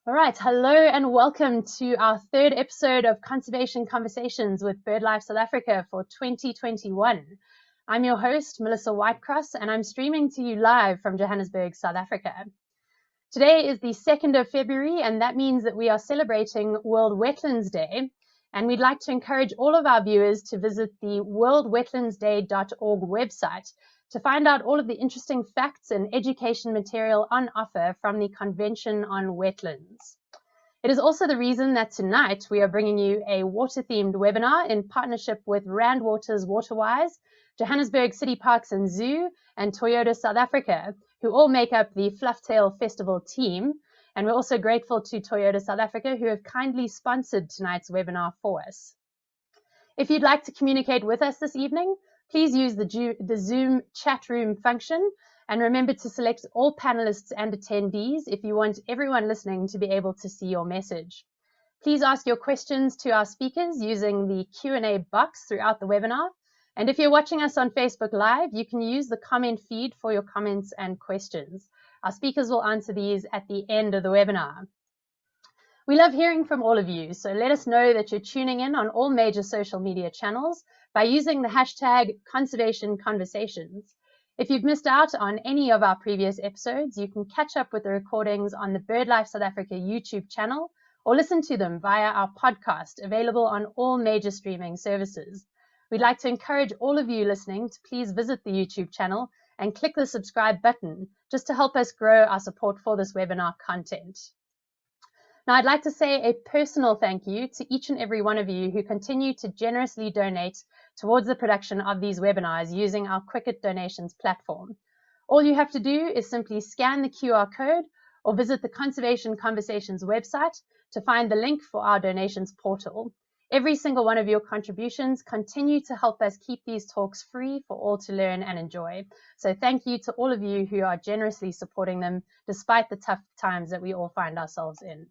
All right, hello and welcome to our third episode of Conservation Conversations with BirdLife South Africa for 2021. I'm your host, Melissa Whitecross, and I'm streaming to you live from Johannesburg, South Africa. Today is the 2nd of February, and that means that we are celebrating World Wetlands Day, and we'd like to encourage all of our viewers to visit the worldwetlandsday.org website to find out all of the interesting facts and education material on offer from the Convention on Wetlands. It is also the reason that tonight we are bringing you a water-themed webinar in partnership with Rand Water's Waterwise, Johannesburg City Parks and Zoo, and Toyota South Africa, who all make up the Flufftail Festival team. And we're also grateful to Toyota South Africa, who have kindly sponsored tonight's webinar for us. If you'd like to communicate with us this evening, please use the Zoom chat room function, and remember to select all panelists and attendees if you want everyone listening to be able to see your message. Please ask your questions to our speakers using the Q&A box throughout the webinar. And if you're watching us on Facebook Live, you can use the comment feed for your comments and questions. Our speakers will answer these at the end of the webinar. We love hearing from all of you, so let us know that you're tuning in on all major social media channels by using the hashtag #ConservationConversations. If you've missed out on any of our previous episodes, you can catch up with the recordings on the BirdLife South Africa YouTube channel or listen to them via our podcast, available on all major streaming services. We'd like to encourage all of you listening to please visit the YouTube channel and click the subscribe button just to help us grow our support for this webinar content. Now, I'd like to say a personal thank you to each and every one of you who continue to generously donate towards the production of these webinars using our Quicket Donations platform. All you have to do is simply scan the QR code or visit the Conservation Conversations website to find the link for our donations portal. Every single one of your contributions continue to help us keep these talks free for all to learn and enjoy. So thank you to all of you who are generously supporting them despite the tough times that we all find ourselves in.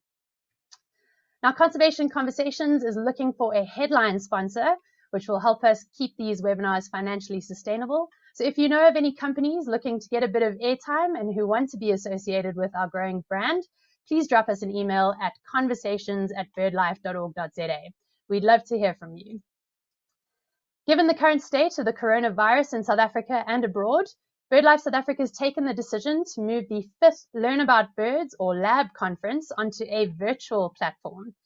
Now, Conservation Conversations is looking for a headline sponsor, which will help us keep these webinars financially sustainable. So if you know of any companies looking to get a bit of airtime and who want to be associated with our growing brand, please drop us an email at conversations@birdlife.org.za. We'd love to hear from you. Given the current state of the coronavirus in South Africa and abroad, BirdLife South Africa has taken the decision to move the 5th Learn About Birds, or LAB conference, onto a virtual platform.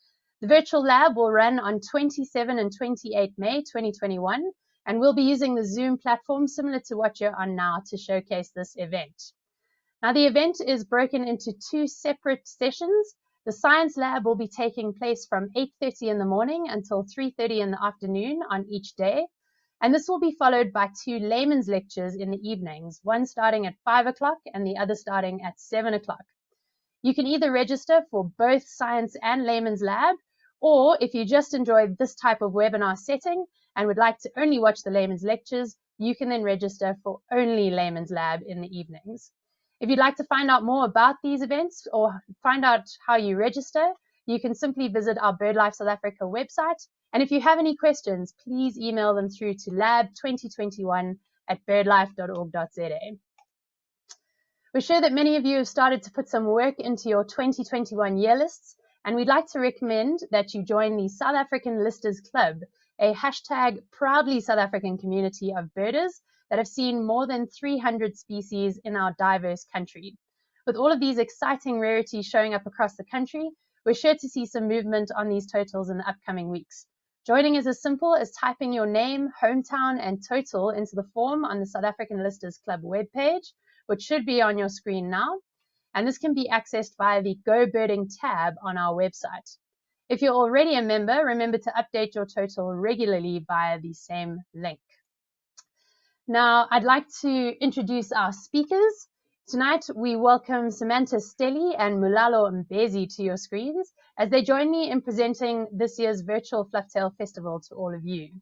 The virtual lab will run on 27 and 28 May 2021, and we'll be using the Zoom platform similar to what you're on now to showcase this event. Now, the event is broken into 2 separate sessions. The science lab will be taking place from 8:30 in the morning until 3:30 in the afternoon on each day. And this will be followed by 2 layman's lectures in the evenings, one starting at 5 o'clock and the other starting at 7 o'clock. You can either register for both science and layman's lab, or if you just enjoy this type of webinar setting and would like to only watch the layman's lectures, you can then register for only layman's lab in the evenings. If you'd like to find out more about these events or find out how you register, you can simply visit our BirdLife South Africa website. And if you have any questions, please email them through to lab2021@birdlife.org.za. We're sure that many of you have started to put some work into your 2021 year lists, and we'd like to recommend that you join the South African Listers Club, a hashtag proudly South African community of birders that have seen more than 300 species in our diverse country. With all of these exciting rarities showing up across the country, we're sure to see some movement on these totals in the upcoming weeks. Joining is as simple as typing your name, hometown, and total into the form on the South African Listers Club webpage, which should be on your screen now. And this can be accessed via the Go Birding tab on our website. If you're already a member, remember to update your total regularly via the same link. Now, I'd like to introduce our speakers. Tonight, we welcome Samantha Stelly and Mulalo Mbezi to your screens as they join me in presenting this year's virtual Flufftail Festival to all of you.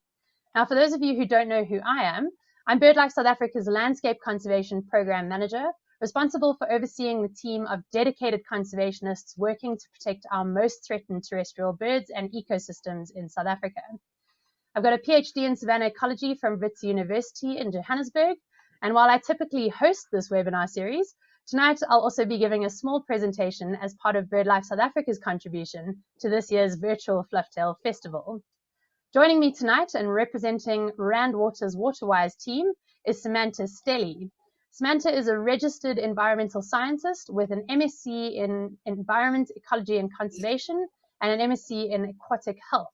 Now, for those of you who don't know who I am, I'm BirdLife South Africa's Landscape Conservation Program Manager, responsible for overseeing the team of dedicated conservationists working to protect our most threatened terrestrial birds and ecosystems in South Africa. I've got a PhD in savanna ecology from Wits University in Johannesburg, and while I typically host this webinar series, Tonight, I'll also be giving a small presentation as part of BirdLife South Africa's contribution to this year's virtual Flufftail Festival. Joining me tonight and representing Rand Water's Waterwise team is Samantha Stelly. Samantha is a registered environmental scientist with an MSc in Environment, Ecology and Conservation and an MSc in Aquatic Health.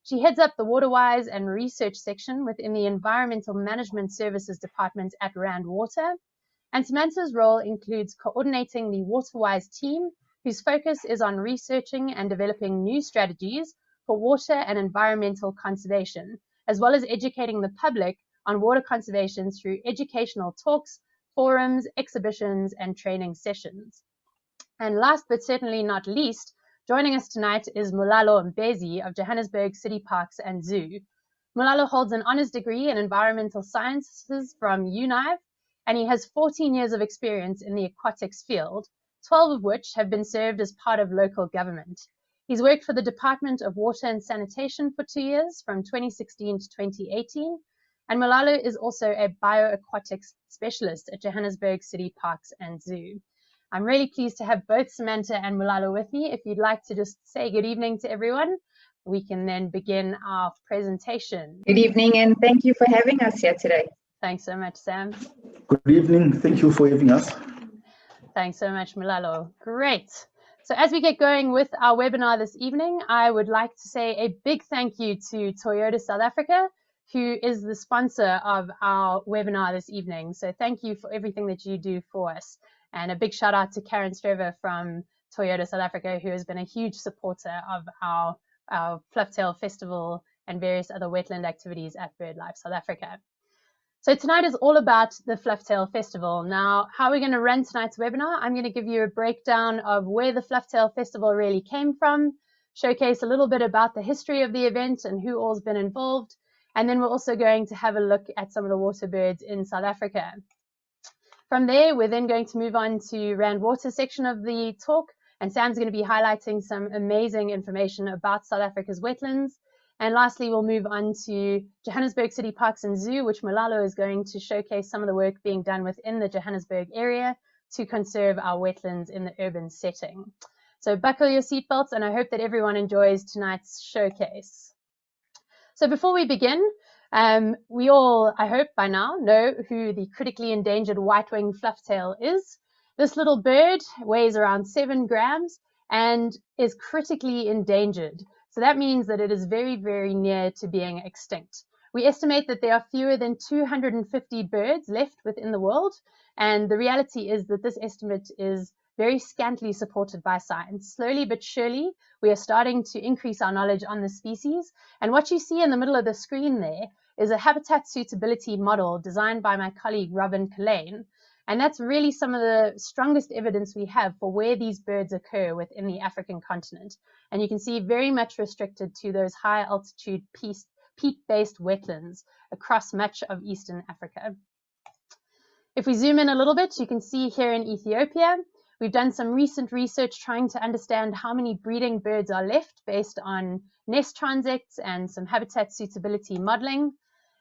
She heads up the Waterwise and Research section within the Environmental Management Services Department at Rand Water. And Samantha's role includes coordinating the Waterwise team, whose focus is on researching and developing new strategies for water and environmental conservation, as well as educating the public on water conservation through educational talks, forums, exhibitions, and training sessions. And last but certainly not least, joining us tonight is Mulalo Mbezi of Johannesburg City Parks and Zoo. Mulalo holds an honours degree in environmental sciences from UNIV, and he has 14 years of experience in the aquatics field, 12 of which have been served as part of local government. He's worked for the Department of Water and Sanitation for 2 years, from 2016 to 2018, and Mulalo is also a bioaquatics specialist at Johannesburg City Parks and Zoo. I'm really pleased to have both Samantha and Mulalo with me. If you'd like to just say good evening to everyone, we can then begin our presentation. Good evening, and thank you for having us here today. Thanks so much, Sam. Good evening. Thank you for having us. Thanks so much, Mulalo. Great. So as we get going with our webinar this evening, I would like to say a big thank you to Toyota South Africa, who is the sponsor of our webinar this evening. So thank you for everything that you do for us. And a big shout out to Karen Strever from Toyota South Africa, who has been a huge supporter of our Flufftail Festival and various other wetland activities at BirdLife South Africa. So tonight is all about the Flufftail Festival. Now, how are we going to run tonight's webinar? I'm going to give you a breakdown of where the Flufftail Festival really came from, showcase a little bit about the history of the event and who all's been involved, and then we're also going to have a look at some of the water birds in South Africa. From there, we're then going to move on to Rand Water section of the talk, and Sam's going to be highlighting some amazing information about South Africa's wetlands. And lastly, we'll move on to Johannesburg City Parks and Zoo, which Mulalo is going to showcase some of the work being done within the Johannesburg area to conserve our wetlands in the urban setting. So buckle your seatbelts, and I hope that everyone enjoys tonight's showcase. So before we begin, we all, I hope by now, know who the critically endangered white-winged flufftail is. This little bird weighs around 7 grams and is critically endangered. So that means that it is very, very near to being extinct. We estimate that there are fewer than 250 birds left within the world, and the reality is that this estimate is very scantily supported by science. Slowly but surely, we are starting to increase our knowledge on the species, and what you see in the middle of the screen there is a habitat suitability model designed by my colleague Robin Culane, and that's really some of the strongest evidence we have for where these birds occur within the African continent. And you can see very much restricted to those high altitude peat-based wetlands across much of Eastern Africa. If we zoom in a little bit, you can see here in Ethiopia, we've done some recent research trying to understand how many breeding birds are left based on nest transects and some habitat suitability modeling.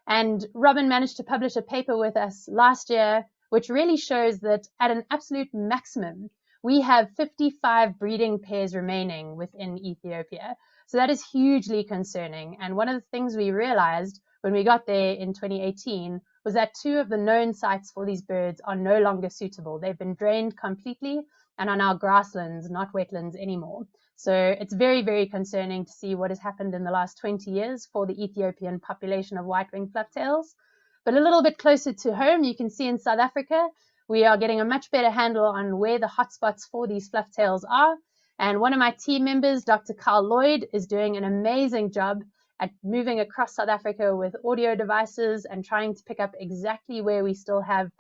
And Robin managed to publish a paper with us last year, which really shows that at an absolute maximum, we have 55 breeding pairs remaining within Ethiopia. So that is hugely concerning. And one of the things we realized when we got there in 2018 was that 2 of the known sites for these birds are no longer suitable. They've been drained completely and are now grasslands, not wetlands anymore. So it's very, very concerning to see what has happened in the last 20 years for the Ethiopian population of white-winged flufftails. But a little bit closer to home, you can see in South Africa, we are getting a much better handle on where the hotspots for these flufftails are. And one of my team members, Dr. Carl Lloyd, is doing an amazing job at moving across South Africa with audio devices and trying to pick up exactly where we still have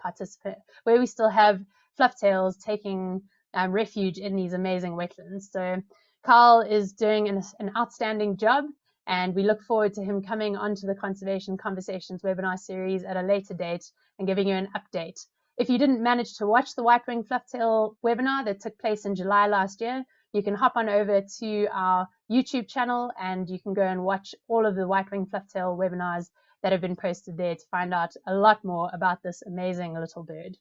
flufftails taking refuge in these amazing wetlands. So Carl is doing an outstanding job, and we look forward to him coming onto the Conservation Conversations webinar series at a later date and giving you an update. If you didn't manage to watch the white-winged flufftail webinar that took place in July last year, you can hop on over to our YouTube channel and you can go and watch all of the white-winged flufftail webinars that have been posted there to find out a lot more about this amazing little bird.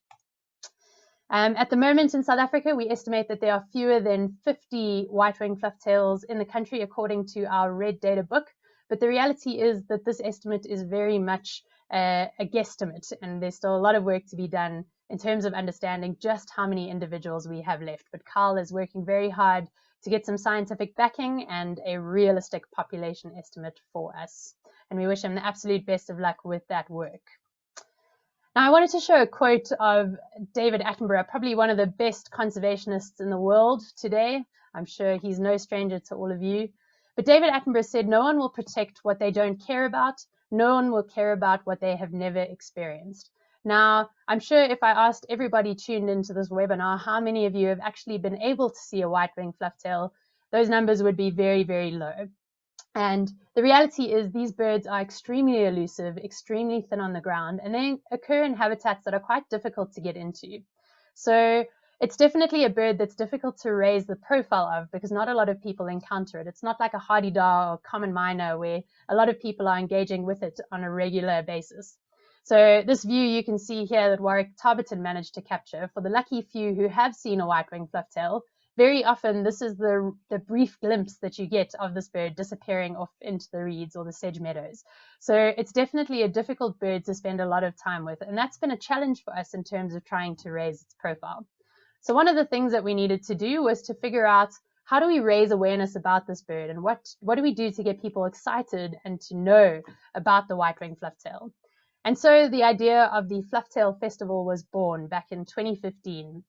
At the moment in South Africa, we estimate that there are fewer than 50 white-winged flufftails in the country, according to our Red Data book. But the reality is that this estimate is very much a guesstimate, and there's still a lot of work to be done in terms of understanding just how many individuals we have left. But Carl is working very hard to get some scientific backing and a realistic population estimate for us. And we wish him the absolute best of luck with that work. Now, I wanted to show a quote of David Attenborough, probably one of the best conservationists in the world today. I'm sure he's no stranger to all of you. But David Attenborough said, "No one will protect what they don't care about. No one will care about what they have never experienced." Now, I'm sure if I asked everybody tuned into this webinar how many of you have actually been able to see a white-winged flufftail, those numbers would be very, very low. And the reality is these birds are extremely elusive, extremely thin on the ground, and they occur in habitats that are quite difficult to get into. So it's definitely a bird that's difficult to raise the profile of because not a lot of people encounter it. It's not like a hardy-dar or common myna where a lot of people are engaging with it on a regular basis. So this view you can see here that Warwick Tarberton managed to capture. For the lucky few who have seen a white-winged flufftail, very often this is the brief glimpse that you get of this bird disappearing off into the reeds or the sedge meadows. So it's definitely a difficult bird to spend a lot of time with, and that's been a challenge for us in terms of trying to raise its profile. So one of the things that we needed to do was to figure out how do we raise awareness about this bird, and what do we do to get people excited and to know about the white-winged flufftail. And so the idea of the Flufftail Festival was born back in 2015.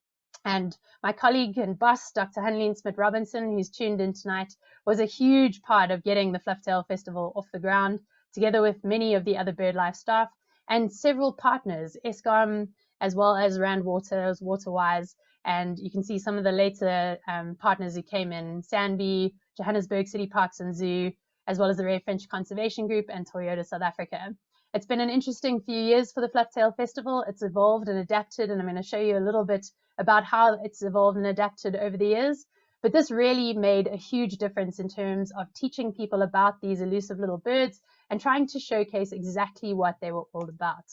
And my colleague and boss, Dr. Hanleen Smith-Robinson, who's tuned in tonight, was a huge part of getting the Flufftail Festival off the ground, together with many of the other BirdLife staff and several partners, Eskom, as well as Rand Waters, Waterwise, and you can see some of the later partners who came in, Sandby, Johannesburg City Parks and Zoo, as well as the Rare Finch Conservation Group and Toyota South Africa. It's been an interesting few years for the Flufftail Festival. It's evolved and adapted, and I'm going to show you a little bit about how it's evolved and adapted over the years. But this really made a huge difference in terms of teaching people about these elusive little birds and trying to showcase exactly what they were all about.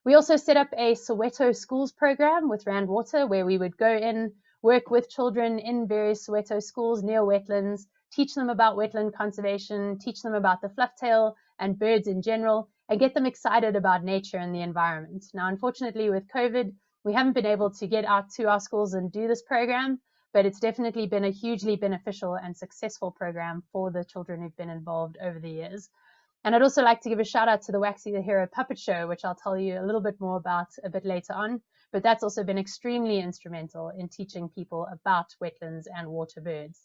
We also set up a Soweto schools program with Rand Water, where we would go in, work with children in various Soweto schools near wetlands, teach them about wetland conservation, teach them about the flufftail and birds in general, and get them excited about nature and the environment. Now, unfortunately, with COVID, we haven't been able to get out to our schools and do this program, but it's definitely been a hugely beneficial and successful program for the children who've been involved over the years. And I'd also like to give a shout out to the Waxy the Hero puppet show, which I'll tell you a little bit more about a bit later on, but that's also been extremely instrumental in teaching people about wetlands and water birds.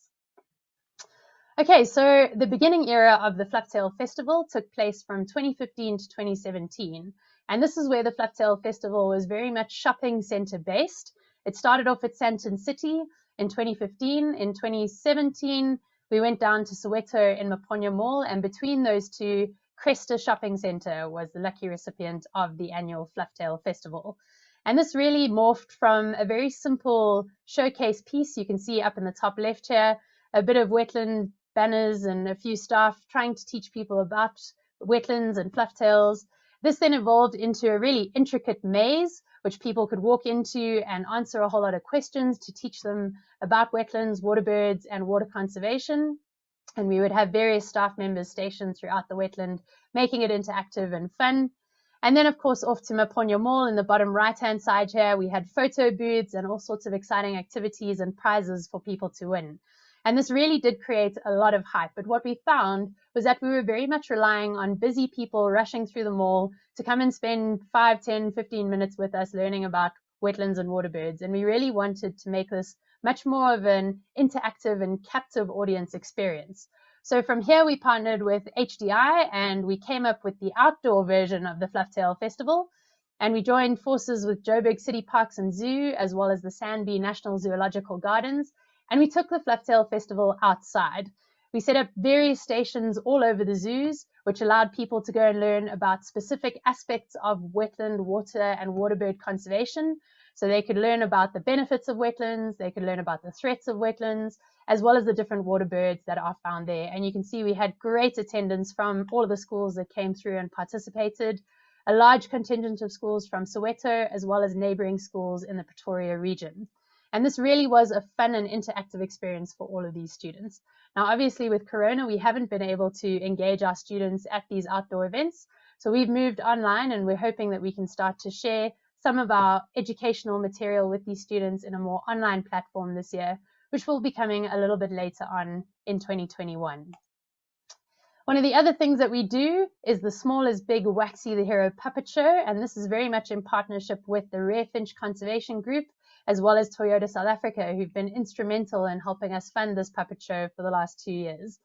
Okay, so the beginning era of the Flufftail Festival took place from 2015 to 2017. And this is where the Flufftail Festival was very much shopping center based. It started off at Sandton City in 2015. In 2017, we went down to Soweto in Maponya Mall, and between those two, Cresta Shopping Center was the lucky recipient of the annual Flufftail Festival. And this really morphed from a very simple showcase piece. You can see up in the top left here, a bit of wetland banners and a few staff trying to teach people about wetlands and flufftails. This then evolved into a really intricate maze, which people could walk into and answer a whole lot of questions to teach them about wetlands, water birds, and water conservation. And we would have various staff members stationed throughout the wetland, making it interactive and fun. And then, of course, off to Maponya Mall in the bottom right-hand side here, we had photo booths and all sorts of exciting activities and prizes for people to win. And this really did create a lot of hype. But what we found was that we were very much relying on busy people rushing through the mall to come and spend 5, 10, 15 minutes with us learning about wetlands and water birds. And we really wanted to make this much more of an interactive and captive audience experience. So from here, we partnered with HDI and we came up with the outdoor version of the Flufftail Festival. And we joined forces with Joburg City Parks and Zoo, as well as the Sandby National Zoological Gardens. And we took the Flufftail Festival outside. We set up various stations all over the zoos, which allowed people to go and learn about specific aspects of wetland, water, and waterbird conservation. So they could learn about the benefits of wetlands, they could learn about the threats of wetlands, as well as the different water birds that are found there. And you can see we had great attendance from all of the schools that came through and participated. a large contingent of schools from Soweto, as well as neighboring schools in the Pretoria region. And this really was a fun and interactive experience for all of these students. Now, obviously with Corona, we haven't been able to engage our students at these outdoor events. So we've moved online, and we're hoping that we can start to share some of our educational material with these students in a more online platform this year, which will be coming a little bit later on in 2021. One of the other things that we do is the Small is Big Waxy the Hero puppet show, and this is very much in partnership with the Rare Finch Conservation Group, as well as Toyota South Africa, who've been instrumental in helping us fund this puppet show for the last 2 years.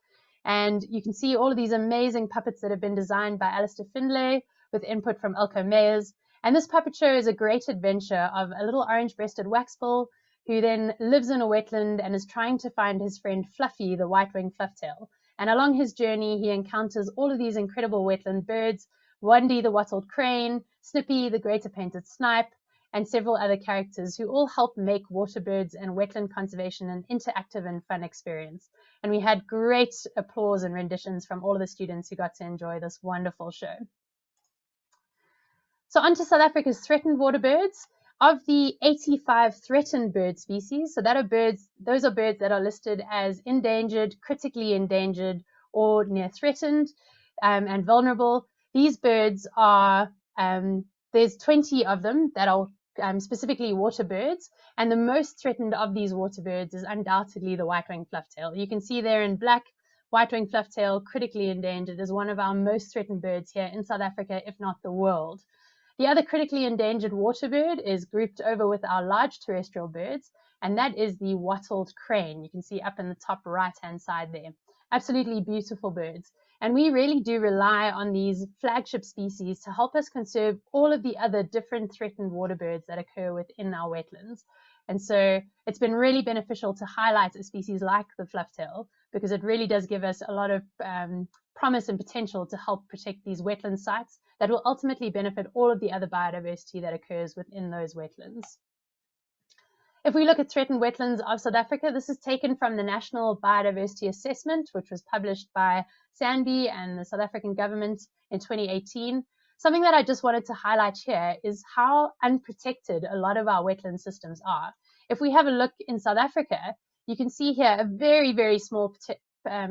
And you can see all of these amazing puppets that have been designed by Alistair Findlay with input from Elko Meyers. And this puppet show is a great adventure of a little orange-breasted waxbill who then lives in a wetland and is trying to find his friend Fluffy, the white-winged flufftail. And along his journey, he encounters all of these incredible wetland birds, Wandy, the wattled crane, Snippy, the greater painted snipe, and several other characters who all help make waterbirds and wetland conservation an interactive and fun experience. And we had great applause and renditions from all of the students who got to enjoy this wonderful show. So on to South Africa's threatened waterbirds. Of the 85 threatened bird species, so those are birds that are listed as endangered, critically endangered, or near threatened and vulnerable. These birds are, there's 20 of them that are specifically waterbirds, and the most threatened of these waterbirds is undoubtedly the white-winged flufftail. You can see there in black, white-winged flufftail, critically endangered, is one of our most threatened birds here in South Africa, if not the world. The other critically endangered waterbird is grouped over with our large terrestrial birds, and that is the wattled crane. You can see up in the top right-hand side there. Absolutely beautiful birds. And we really do rely on these flagship species to help us conserve all of the other different threatened waterbirds that occur within our wetlands. And so it's been really beneficial to highlight a species like the flufftail, because it really does give us a lot of promise and potential to help protect these wetland sites that will ultimately benefit all of the other biodiversity that occurs within those wetlands. If we look at threatened wetlands of South Africa, this is taken from the National Biodiversity Assessment, which was published by SANBI and the South African government in 2018. Something that I just wanted to highlight here is how unprotected a lot of our wetland systems are. If we have a look in South Africa, you can see here a very, very small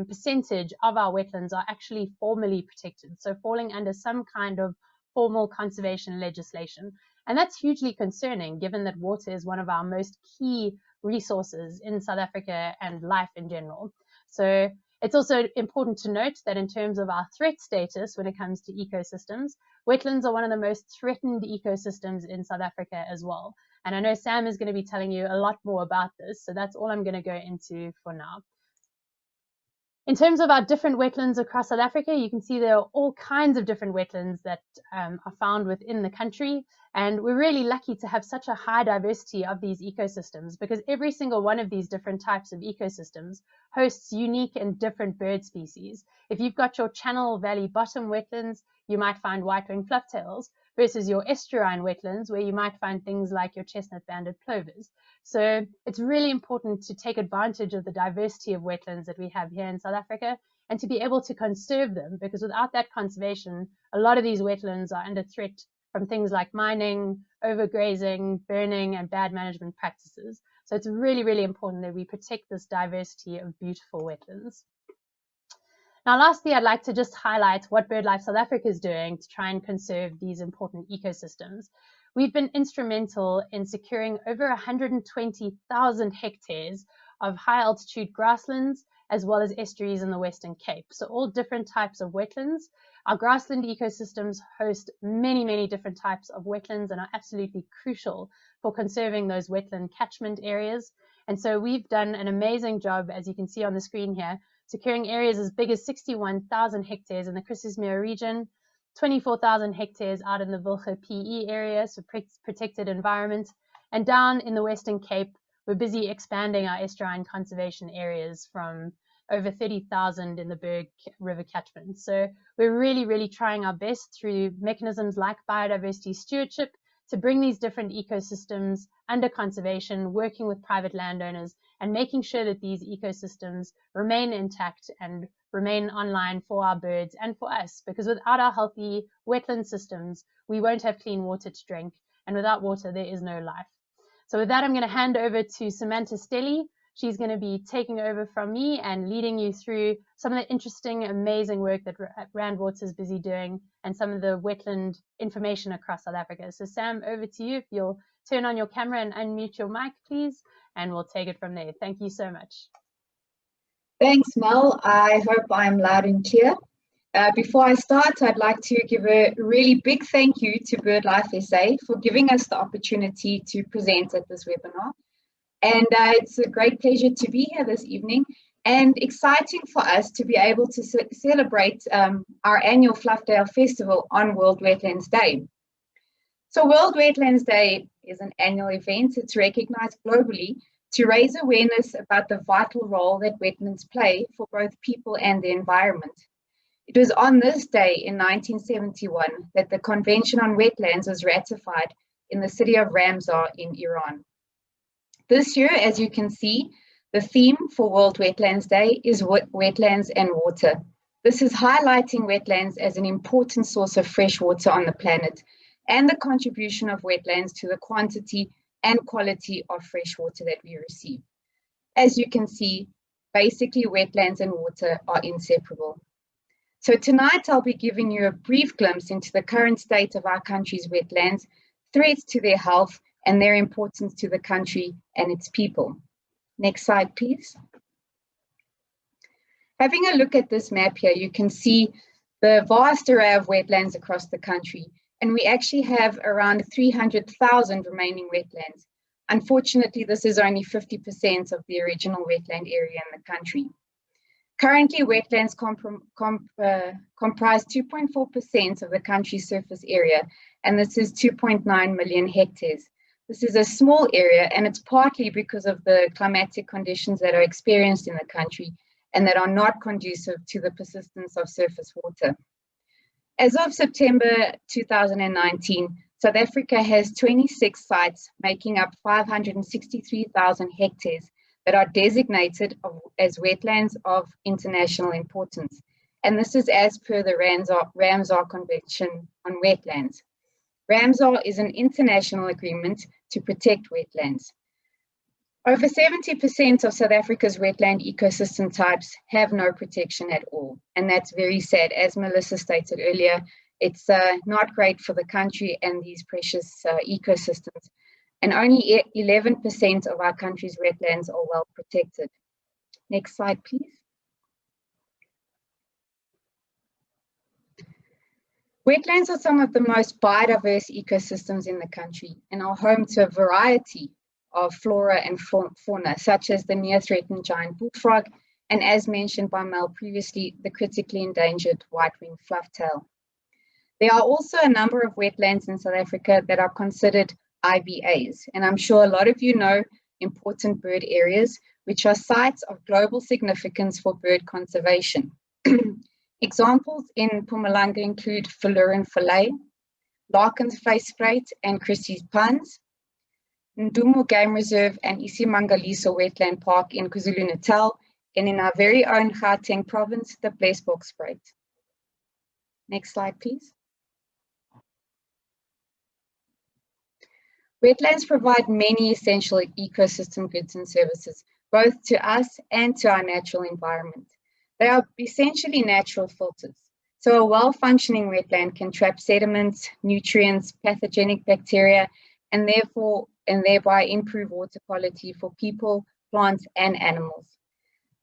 percentage of our wetlands are actually formally protected, so falling under some kind of formal conservation legislation. And that's hugely concerning, given that water is one of our most key resources in South Africa and life in general. So it's also important to note that in terms of our threat status when it comes to ecosystems, wetlands are one of the most threatened ecosystems in South Africa as well. And I know Sam is going to be telling you a lot more about this, so that's all I'm going to go into for now. In terms of our different wetlands across South Africa, you can see there are all kinds of different wetlands that are found within the country. And we're really lucky to have such a high diversity of these ecosystems, because every single one of these different types of ecosystems hosts unique and different bird species. If you've got your Channel Valley bottom wetlands, you might find white-winged flufftails, versus your estuarine wetlands, where you might find things like your chestnut-banded plovers. So it's really important to take advantage of the diversity of wetlands that we have here in South Africa and to be able to conserve them, because without that conservation, a lot of these wetlands are under threat from things like mining, overgrazing, burning, and bad management practices. So it's really, really important that we protect this diversity of beautiful wetlands. Now, lastly, I'd like to just highlight what BirdLife South Africa is doing to try and conserve these important ecosystems. We've been instrumental in securing over 120,000 hectares of high altitude grasslands, as well as estuaries in the Western Cape. So all different types of wetlands. Our grassland ecosystems host many, many different types of wetlands and are absolutely crucial for conserving those wetland catchment areas. And so we've done an amazing job, as you can see on the screen here, securing areas as big as 61,000 hectares in the Christmasmere region, 24,000 hectares out in the Wilge PE area, so protected environment, and down in the Western Cape, we're busy expanding our estuarine conservation areas from over 30,000 in the Berg River catchment. So we're really, really trying our best through mechanisms like biodiversity stewardship to bring these different ecosystems under conservation, working with private landowners and making sure that these ecosystems remain intact and remain online for our birds and for us, because without our healthy wetland systems, we won't have clean water to drink, and without water, there is no life. So with that, I'm going to hand over to Samantha Stelly. She's going to be taking over from me and leading you through some of the interesting, amazing work that Rand Water is busy doing and some of the wetland information across South Africa. So Sam, over to you. If you'll turn on your camera and unmute your mic, please, and we'll take it from there. Thank you so much. Thanks, Mel. I hope I'm loud and clear. Before I start, I'd like to give a really big thank you to BirdLife SA for giving us the opportunity to present at this webinar. And it's a great pleasure to be here this evening and exciting for us to be able to celebrate our annual Flufftail Festival on World Wetlands Day. So World Wetlands Day is an annual event. It's recognized globally to raise awareness about the vital role that wetlands play for both people and the environment. It was on this day in 1971 that the Convention on Wetlands was ratified in the city of Ramsar in Iran. This year, as you can see, the theme for World Wetlands Day is wetlands and water. This is highlighting wetlands as an important source of fresh water on the planet and the contribution of wetlands to the quantity and quality of fresh water that we receive. As you can see, basically wetlands and water are inseparable. So tonight I'll be giving you a brief glimpse into the current state of our country's wetlands, threats to their health, and their importance to the country and its people. Next slide, please. Having a look at this map here, you can see the vast array of wetlands across the country, and we actually have around 300,000 remaining wetlands. Unfortunately, this is only 50% of the original wetland area in the country. Currently, wetlands comprise 2.4% of the country's surface area, and this is 2.9 million hectares. This is a small area, and it's partly because of the climatic conditions that are experienced in the country and that are not conducive to the persistence of surface water. As of September 2019, South Africa has 26 sites making up 563,000 hectares that are designated as wetlands of international importance. And this is as per the Ramsar Convention on Wetlands. Ramsar is an international agreement to protect wetlands. Over 70% of South Africa's wetland ecosystem types have no protection at all. And that's very sad. As Melissa stated earlier, it's not great for the country and these precious ecosystems. And only 11% of our country's wetlands are well protected. Next slide, please. Wetlands are some of the most biodiverse ecosystems in the country and are home to a variety of flora and fauna, such as the near-threatened giant bullfrog, and as mentioned by Mel previously, the critically endangered white-winged flufftail. There are also a number of wetlands in South Africa that are considered IBAs, and I'm sure a lot of you know important bird areas, which are sites of global significance for bird conservation. Examples in Mpumalanga include Verloren Vallei, Larkin's Vleisspruit and Christie's Ponds, Ndumu Game Reserve and Isimangaliso Wetland Park in KwaZulu-Natal, and in our very own Gauteng province, the Blesbokspruit. Next slide, please. Wetlands provide many essential ecosystem goods and services, both to us and to our natural environment. They are essentially natural filters. So a well-functioning wetland can trap sediments, nutrients, pathogenic bacteria, and thereby improve water quality for people, plants, and animals.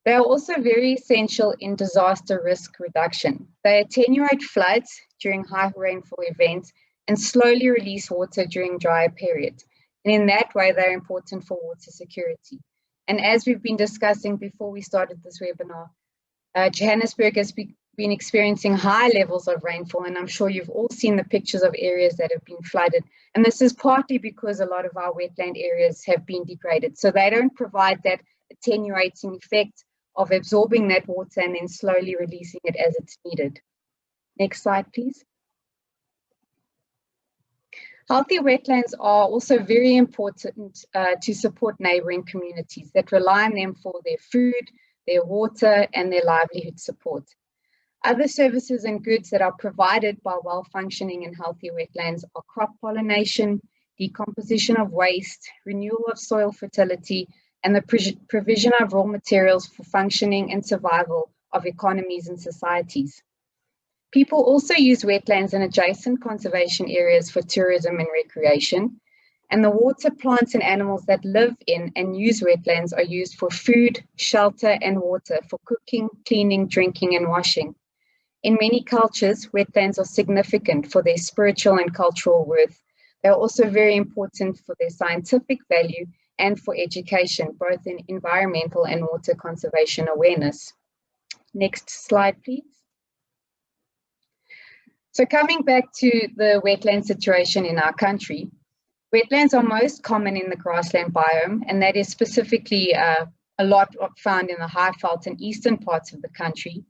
They are also very essential in disaster risk reduction. They attenuate floods during high rainfall events and slowly release water during drier periods. And in that way, they're important for water security. And as we've been discussing before we started this webinar, Johannesburg has been experiencing high levels of rainfall, and I'm sure you've all seen the pictures of areas that have been flooded. And this is partly because a lot of our wetland areas have been degraded. So they don't provide that attenuating effect of absorbing that water and then slowly releasing it as it's needed. Next slide, please. Healthy wetlands are also very important to support neighbouring communities that rely on them for their food, their water, and their livelihood support. Other services and goods that are provided by well-functioning and healthy wetlands are crop pollination, decomposition of waste, renewal of soil fertility, and the provision of raw materials for functioning and survival of economies and societies. People also use wetlands and adjacent conservation areas for tourism and recreation, and the water, plants, and animals that live in and use wetlands are used for food, shelter, and water for cooking, cleaning, drinking, and washing. In many cultures, wetlands are significant for their spiritual and cultural worth. They are also very important for their scientific value and for education, both in environmental and water conservation awareness. Next slide, please. So coming back to the wetland situation in our country, wetlands are most common in the grassland biome, and that is specifically a lot found in the high-veld and eastern parts of the country.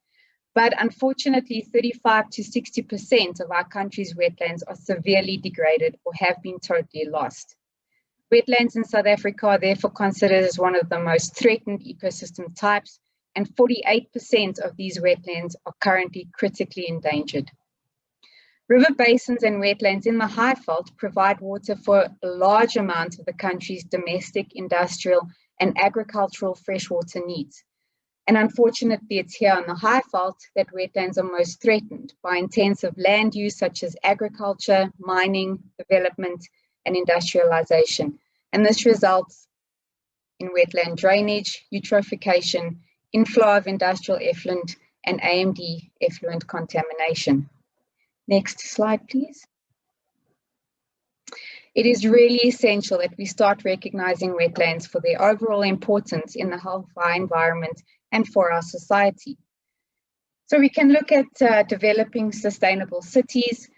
But unfortunately, 35 to 60% of our country's wetlands are severely degraded or have been totally lost. Wetlands in South Africa are therefore considered as one of the most threatened ecosystem types, and 48% of these wetlands are currently critically endangered. River basins and wetlands in the high-veld provide water for a large amount of the country's domestic, industrial, and agricultural freshwater needs. And unfortunately, it's here on the high-veld that wetlands are most threatened by intensive land use such as agriculture, mining, development, and industrialization. And this results in wetland drainage, eutrophication, inflow of industrial effluent, and AMD effluent contamination. Next slide, please. It is really essential that we start recognizing wetlands for their overall importance in the health of our environment and for our society. So we can look at developing sustainable cities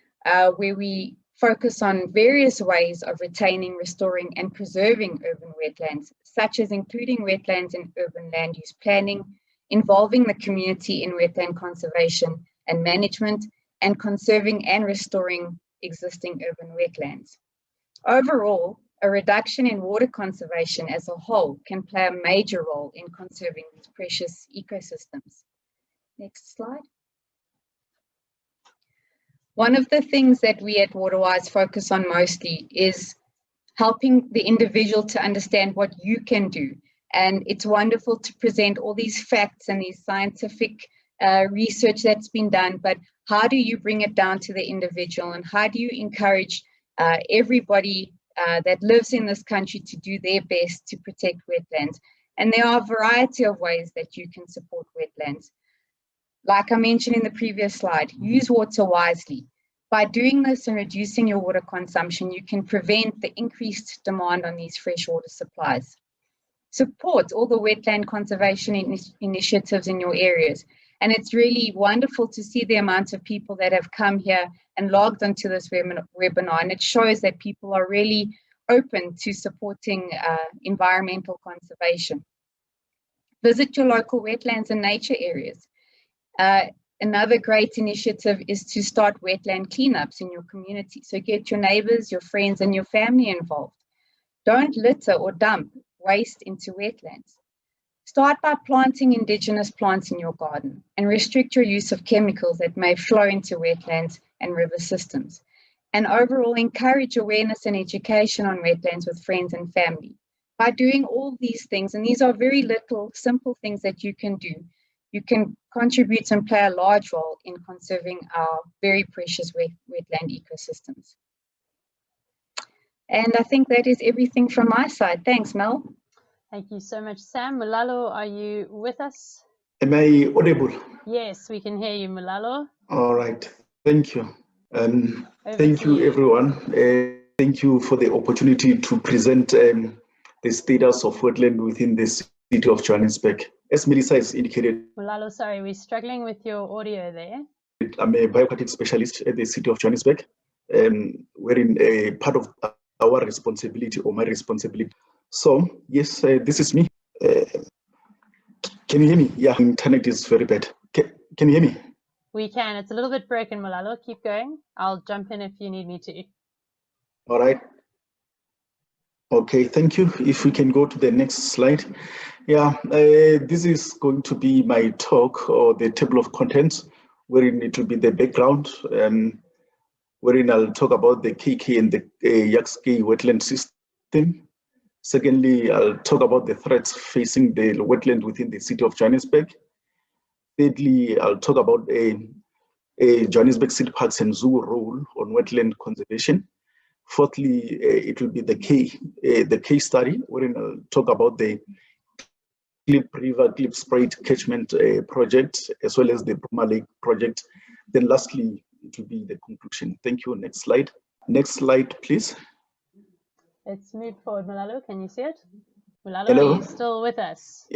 where we focus on various ways of retaining, restoring, and preserving urban wetlands, such as including wetlands in urban land use planning, involving the community in wetland conservation and management, and conserving and restoring existing urban wetlands. Overall, a reduction in water conservation as a whole can play a major role in conserving these precious ecosystems. Next slide. One of the things that we at Waterwise focus on mostly is helping the individual to understand what you can do. And it's wonderful to present all these facts and these scientific research that's been done, but how do you bring it down to the individual, and how do you encourage everybody that lives in this country to do their best to protect wetlands? And there are a variety of ways that you can support wetlands. Like I mentioned in the previous slide, use water wisely. By doing this and reducing your water consumption, you can prevent the increased demand on these freshwater supplies. Support all the wetland conservation initiatives in your areas. And it's really wonderful to see the amount of people that have come here and logged onto this webinar. And it shows that people are really open to supporting environmental conservation. Visit your local wetlands and nature areas. Another great initiative is to start wetland cleanups in your community. So get your neighbors, your friends, and your family involved. Don't litter or dump waste into wetlands. Start by planting indigenous plants in your garden and restrict your use of chemicals that may flow into wetlands and river systems. And overall, encourage awareness and education on wetlands with friends and family. By doing all these things, and these are very little, simple things that you can do, you can contribute and play a large role in conserving our very precious wetland ecosystems. And I think that is everything from my side. Thanks, Mel. Thank you so much, Sam. Mulalo, are you with us? Am I audible? Yes, we can hear you, Mulalo. All right. Thank you. Thank you, everyone. Thank you for the opportunity to present the status of wetland within the city of Johannesburg. As Melissa has indicated, Mulalo, sorry, we're struggling with your audio there. I'm a bioaquatic specialist at the city of Johannesburg, wherein a part of our responsibility or my responsibility. So, yes, this is me. Can you hear me? Yeah, internet is very bad. Can you hear me? We can. It's a little bit broken, Mulalo. Keep going. I'll jump in if you need me to. All right. Okay, thank you. If we can go to the next slide. Yeah, this is going to be my talk, or the table of contents, wherein it will be the background, wherein I'll talk about the KK and the Yaks-Kei wetland system. Secondly, I'll talk about the threats facing the wetland within the city of Johannesburg. Thirdly, I'll talk about a Johannesburg City Parks and Zoo role on wetland conservation. Fourthly, it will be the case study, wherein I'll talk about the Klip River, Klip Spruit catchment project, as well as the Bruma Lake project. Then lastly, it will be the conclusion. Thank you. Next slide. Next slide, please. Let's move forward, Malalo. Can you see it? Malalo, Hello? are you still with us?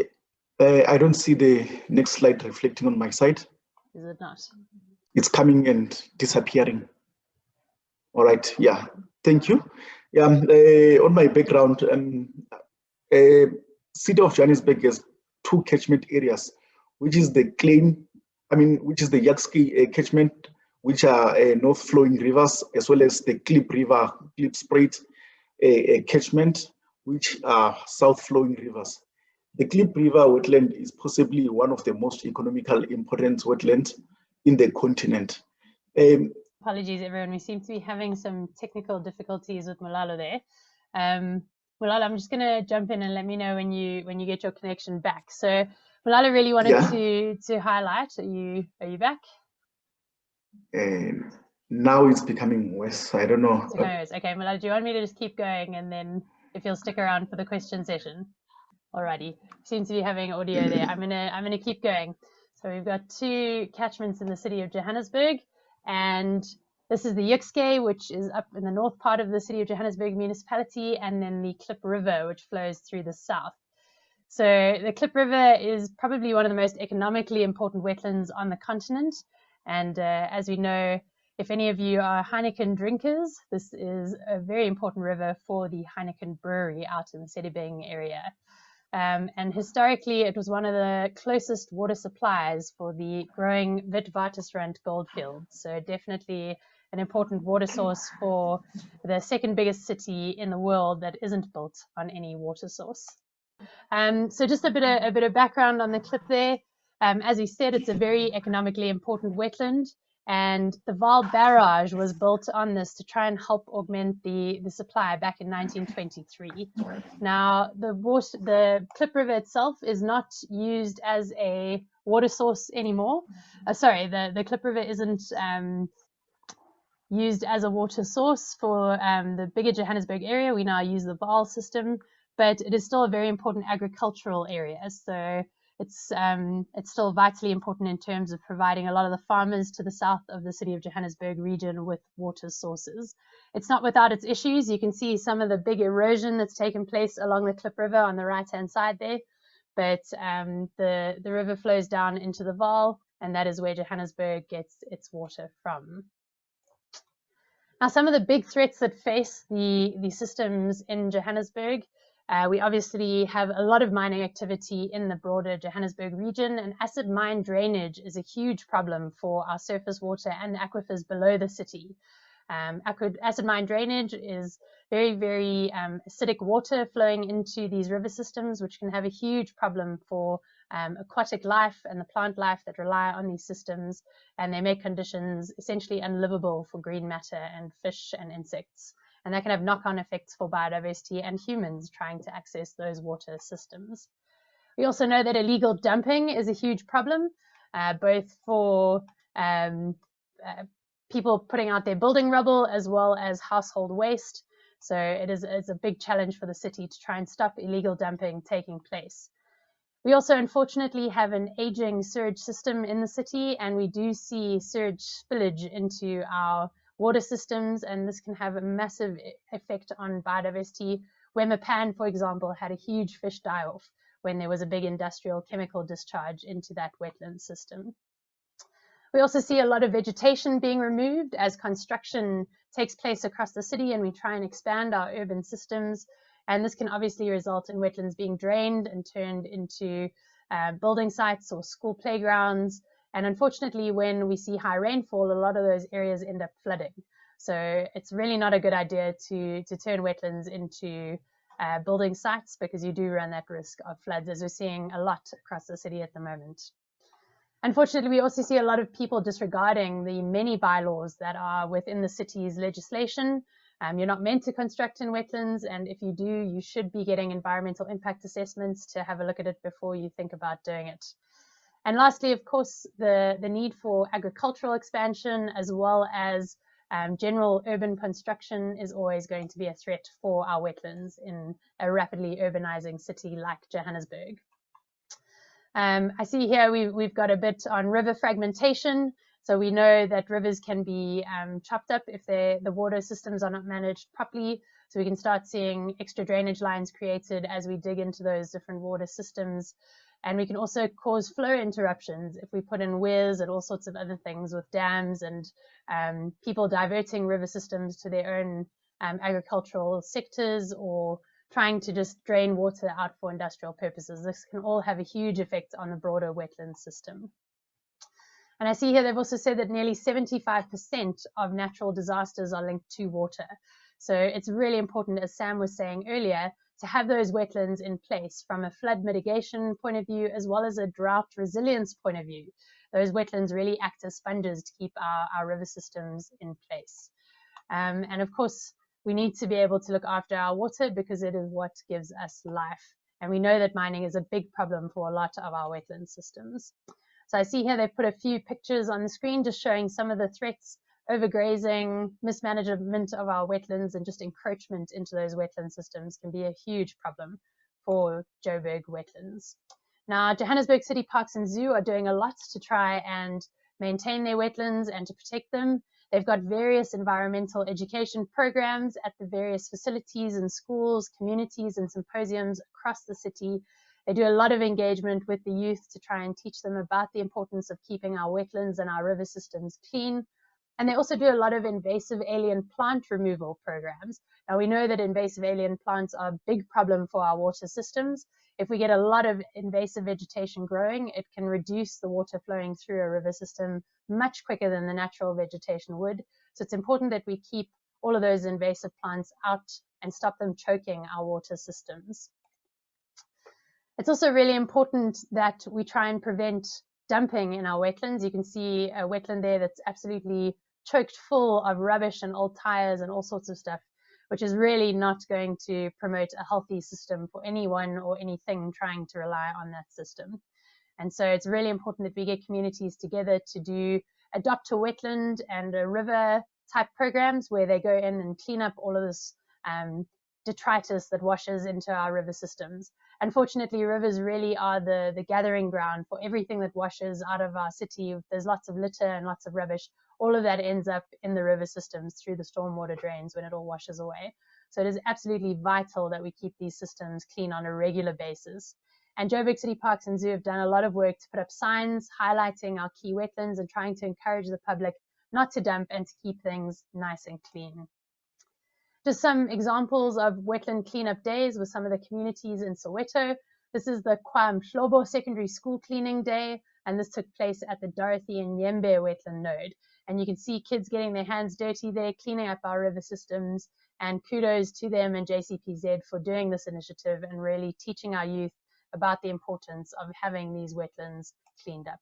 I don't see the next slide reflecting on my side. Is it not? It's coming and disappearing. All right, yeah, thank you. Yeah, on my background, city of Johannesburg has two catchment areas, which is the Yaks-Kei catchment, which are north flowing rivers, as well as the Klip River, Klip Spruit catchment, which are south flowing rivers. The Klip River wetland is possibly one of the most economical important wetlands in the continent. Apologies, everyone. We seem to be having some technical difficulties with Malalo there. Malalo, I'm just going to jump in and let me know when you get your connection back. So Malalo really wanted to highlight. Are you back? Now it's becoming worse. I don't know. Okay, Malalo, do you want me to just keep going, and then if you'll stick around for the question session? Alrighty. Seems to be having audio there. I'm gonna keep going. So we've got two catchments in the city of Johannesburg, and this is the Yaks-Kei, which is up in the north part of the city of Johannesburg municipality, and then the Klip River, which flows through the south. So the Klip River is probably one of the most economically important wetlands on the continent. And as we know, if any of you are Heineken drinkers, this is a very important river for the Heineken brewery out in the Sedibeng area. And historically, it was one of the closest water supplies for the growing Witwatersrand goldfield. So definitely an important water source for the second biggest city in the world that isn't built on any water source. So just a bit of background on the Klip there. As we said, it's a very economically important wetland, and the Vaal Barrage was built on this to try and help augment the supply back in 1923. Now, the Klip River itself is not used as a water source anymore. The Klip River isn't used as a water source for the bigger Johannesburg area. We now use the Vaal system, but it is still a very important agricultural area. So it's still vitally important in terms of providing a lot of the farmers to the south of the city of Johannesburg region with water sources. It's not without its issues. You can see some of the big erosion that's taken place along the Klip River on the right-hand side there, but the river flows down into the Vaal, and that is where Johannesburg gets its water from. Now, some of the big threats that face the systems in Johannesburg, we obviously have a lot of mining activity in the broader Johannesburg region, and acid mine drainage is a huge problem for our surface water and aquifers below the city. Acid mine drainage is very, very acidic water flowing into these river systems, which can have a huge problem for aquatic life and the plant life that rely on these systems, and they make conditions essentially unlivable for green matter and fish and insects. And that can have knock-on effects for biodiversity and humans trying to access those water systems. We also know that illegal dumping is a huge problem, both for people putting out their building rubble as well as household waste. So it's a big challenge for the city to try and stop illegal dumping taking place. We also unfortunately have an aging sewage system in the city, and we do see sewage spillage into our water systems, and this can have a massive effect on biodiversity. Wemapan, for example, had a huge fish die-off when there was a big industrial chemical discharge into that wetland system. We also see a lot of vegetation being removed as construction takes place across the city and we try and expand our urban systems. And this can obviously result in wetlands being drained and turned into building sites or school playgrounds. And unfortunately, when we see high rainfall, a lot of those areas end up flooding. So it's really not a good idea to turn wetlands into building sites, because you do run that risk of floods, as we're seeing a lot across the city at the moment. Unfortunately, we also see a lot of people disregarding the many bylaws that are within the city's legislation. You're not meant to construct in wetlands, and if you do, you should be getting environmental impact assessments to have a look at it before you think about doing it. And lastly, of course, the need for agricultural expansion as well as general urban construction is always going to be a threat for our wetlands in a rapidly urbanizing city like Johannesburg. I see here we've got a bit on river fragmentation. So we know that rivers can be chopped up if the water systems are not managed properly. So we can start seeing extra drainage lines created as we dig into those different water systems. And we can also cause flow interruptions if we put in weirs and all sorts of other things with dams and people diverting river systems to their own agricultural sectors, or trying to just drain water out for industrial purposes. This can all have a huge effect on the broader wetland system. And I see here they've also said that nearly 75% of natural disasters are linked to water. So it's really important, as Sam was saying earlier, to have those wetlands in place from a flood mitigation point of view, as well as a drought resilience point of view. Those wetlands really act as sponges to keep our river systems in place. And of course, we need to be able to look after our water, because it is what gives us life. And we know that mining is a big problem for a lot of our wetland systems. So I see here they've put a few pictures on the screen just showing some of the threats: overgrazing, mismanagement of our wetlands, and just encroachment into those wetland systems can be a huge problem for Joburg wetlands. Now, Johannesburg City Parks and Zoo are doing a lot to try and maintain their wetlands and to protect them. They've got various environmental education programs at the various facilities and schools, communities, and symposiums across the city. They do a lot of engagement with the youth to try and teach them about the importance of keeping our wetlands and our river systems clean. And they also do a lot of invasive alien plant removal programs. Now, we know that invasive alien plants are a big problem for our water systems. If we get a lot of invasive vegetation growing, it can reduce the water flowing through a river system much quicker than the natural vegetation would. So it's important that we keep all of those invasive plants out and stop them choking our water systems. It's also really important that we try and prevent dumping in our wetlands. You can see a wetland there that's absolutely choked full of rubbish and old tires and all sorts of stuff, which is really not going to promote a healthy system for anyone or anything trying to rely on that system. And so it's really important that we get communities together to do adopt a wetland and a river type programs where they go in and clean up all of this detritus that washes into our river systems. Unfortunately, rivers really are the gathering ground for everything that washes out of our city. There's lots of litter and lots of rubbish. All of that ends up in the river systems through the stormwater drains when it all washes away. So it is absolutely vital that we keep these systems clean on a regular basis. And Joburg City Parks and Zoo have done a lot of work to put up signs highlighting our key wetlands and trying to encourage the public not to dump and to keep things nice and clean. Just some examples of wetland cleanup days with some of the communities in Soweto. This is the KwaMhlobo Secondary School Cleaning Day, and this took place at the Dorothy and Yembe wetland node. And you can see kids getting their hands dirty there, cleaning up our river systems, and kudos to them and JCPZ for doing this initiative and really teaching our youth about the importance of having these wetlands cleaned up.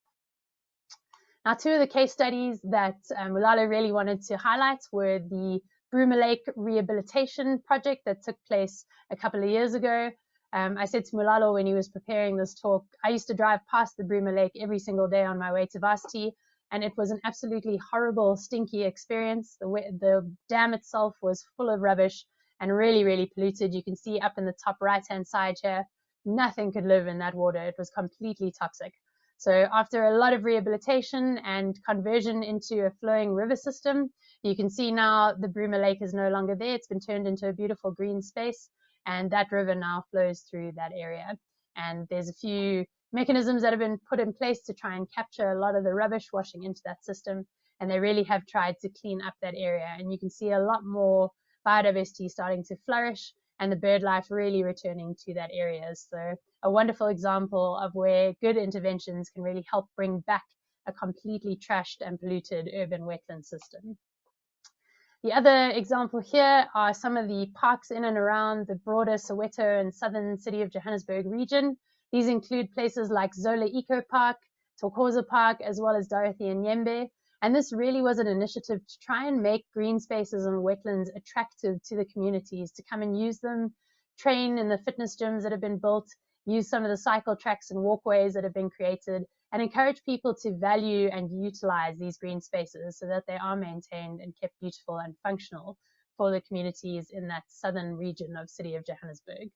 Now, two of the case studies that Mulalo really wanted to highlight were the Broomer Lake Rehabilitation Project that took place a couple of years ago. I said to Mulalo when he was preparing this talk, I used to drive past the Broomer Lake every single day on my way to varsity, and it was an absolutely horrible, stinky experience. The dam itself was full of rubbish and really, really polluted. You can see up in the top right-hand side here, nothing could live in that water. It was completely toxic. So after a lot of rehabilitation and conversion into a flowing river system, you can see now the Broomer Lake is no longer there. It's been turned into a beautiful green space, and that river now flows through that area. And there's a few mechanisms that have been put in place to try and capture a lot of the rubbish washing into that system, and they really have tried to clean up that area. And you can see a lot more biodiversity starting to flourish and the bird life really returning to that area. So a wonderful example of where good interventions can really help bring back a completely trashed and polluted urban wetland system. The other example here are some of the parks in and around the broader Soweto and southern city of Johannesburg region. These include places like Zola Eco Park, Torkoza Park, as well as Dorothy and Yembe. And this really was an initiative to try and make green spaces and wetlands attractive to the communities to come and use them, train in the fitness gyms that have been built, use some of the cycle tracks and walkways that have been created, and encourage people to value and utilize these green spaces so that they are maintained and kept beautiful and functional for the communities in that southern region of City of Johannesburg.